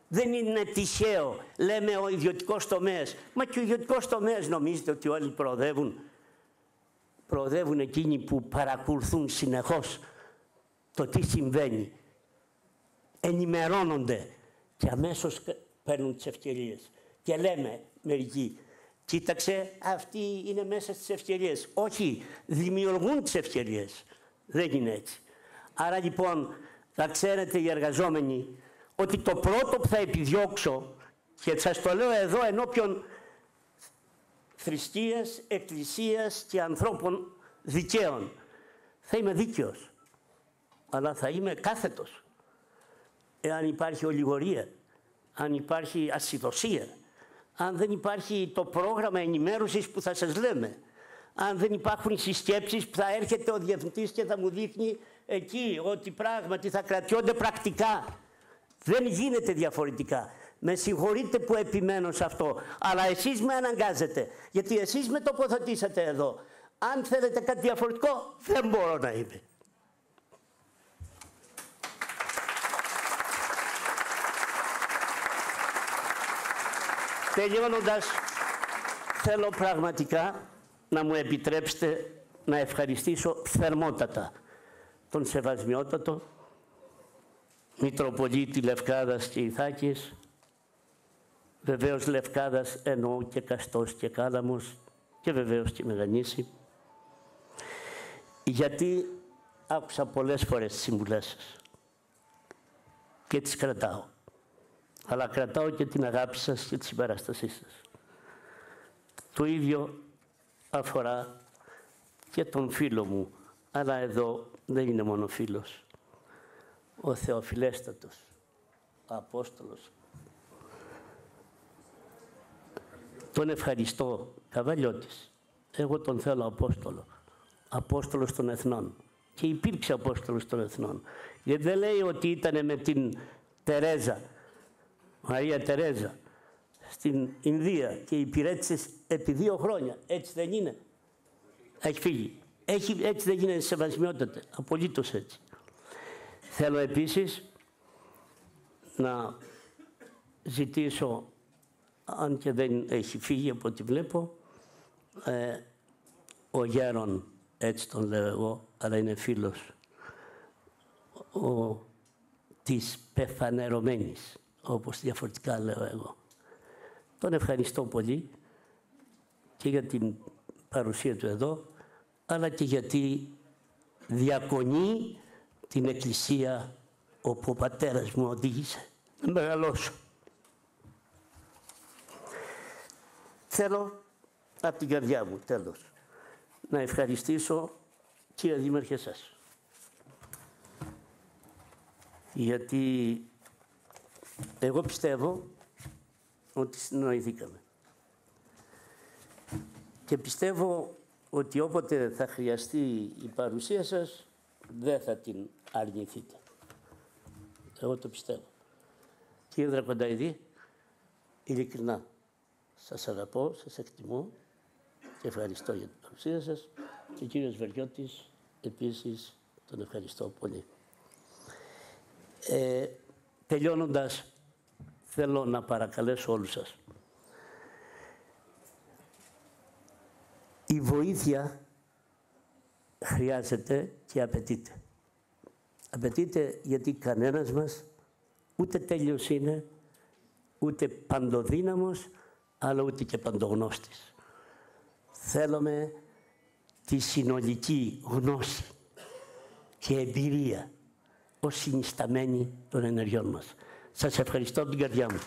Speaker 2: Δεν είναι τυχαίο, λέμε ο ιδιωτικός τομέας. Μα και ο ιδιωτικός τομέας νομίζετε ότι όλοι προοδεύουν? Προοδεύουν εκείνοι που παρακολουθούν συνεχώς το τι συμβαίνει. Ενημερώνονται και αμέσως παίρνουν τις ευκαιρίες. Και λέμε μερικοί, κοίταξε, αυτοί είναι μέσα στις ευκαιρίες. Όχι, δημιουργούν τις ευκαιρίες. Δεν είναι έτσι. Άρα λοιπόν θα ξέρετε οι εργαζόμενοι ότι το πρώτο που θα επιδιώξω, και σας το λέω εδώ ενώπιον θρησκείας, εκκλησίας και ανθρώπων δικαίων, θα είμαι δίκαιος, αλλά θα είμαι κάθετος. Εάν υπάρχει ολιγορία, αν υπάρχει ασυδοσία, αν δεν υπάρχει το πρόγραμμα ενημέρωσης που θα σας λέμε, αν δεν υπάρχουν οι συσκέψεις που θα έρχεται ο διευθυντής και θα μου δείχνει εκεί ότι πράγματι θα κρατιόνται πρακτικά. Δεν γίνεται διαφορετικά. Με συγχωρείτε που επιμένω σε αυτό, αλλά εσείς με αναγκάζετε, γιατί εσείς με τοποθετήσατε εδώ. Αν θέλετε κάτι διαφορετικό, δεν μπορώ να είμαι. Τελειώνοντας, θέλω πραγματικά να μου επιτρέψετε να ευχαριστήσω θερμότατα τον Σεβασμιότατο Μητροπολίτη Λευκάδας και Ιθάκης, βεβαίως Λευκάδας εννοώ και Καστός και Κάλαμος και βεβαίως και Μεγανήσι, γιατί άκουσα πολλές φορές τις συμβουλές σας και τις κρατάω. Αλλά κρατάω και την αγάπη σας και τη συμπαράστασή σας. Το ίδιο αφορά και τον φίλο μου, αλλά εδώ δεν είναι μόνο φίλος. Ο Θεοφιλέστατος, ο Απόστολος. Τον ευχαριστώ, Καβαλιώτης. Εγώ τον θέλω Απόστολο. Απόστολος των Εθνών. Και υπήρξε Απόστολος των Εθνών. Γιατί δεν λέει ότι ήταν με την Τερέζα, Μαρία Τερέζα, στην Ινδία και υπηρέτησε επί 2 χρόνια. Έτσι δεν είναι? Έχει φύγει. Έτσι δεν είναι, Σεβασμιότατε. Απολύτως έτσι. Θέλω επίσης να ζητήσω, αν και δεν έχει φύγει από ό,τι βλέπω, ο Γέρον, έτσι τον λέω εγώ, αλλά είναι φίλος της πεφανερωμένης, όπως διαφορετικά λέω εγώ. Τον ευχαριστώ πολύ και για την παρουσία του εδώ, αλλά και γιατί διακονεί την εκκλησία όπου ο πατέρας μου οδήγησε να μεγαλώσω. Θέλω από την καρδιά μου, τέλος, να ευχαριστήσω, κύριε Δήμαρχε, σας. Γιατί εγώ πιστεύω ότι συνοηθήκαμε. Και πιστεύω ότι όποτε θα χρειαστεί η παρουσία σας, δεν θα την αρνηθείτε. Εγώ το πιστεύω. Κύριε Δρακονταηδή, ειλικρινά, σας αγαπώ, σας εκτιμώ και ευχαριστώ για την παρουσία σας. Και ο κύριος Βεριώτης, επίσης, τον ευχαριστώ πολύ. Τελειώνοντας, θέλω να παρακαλέσω όλους σας. Η βοήθεια χρειάζεται και απαιτείται. Απαιτείται γιατί κανένας μας ούτε τέλειος είναι, ούτε παντοδύναμος, αλλά ούτε και παντογνώστης. Θέλουμε τη συνολική γνώση και εμπειρία ως συνισταμένη των ενεργειών μας. Σας ευχαριστώ από την καρδιά μου.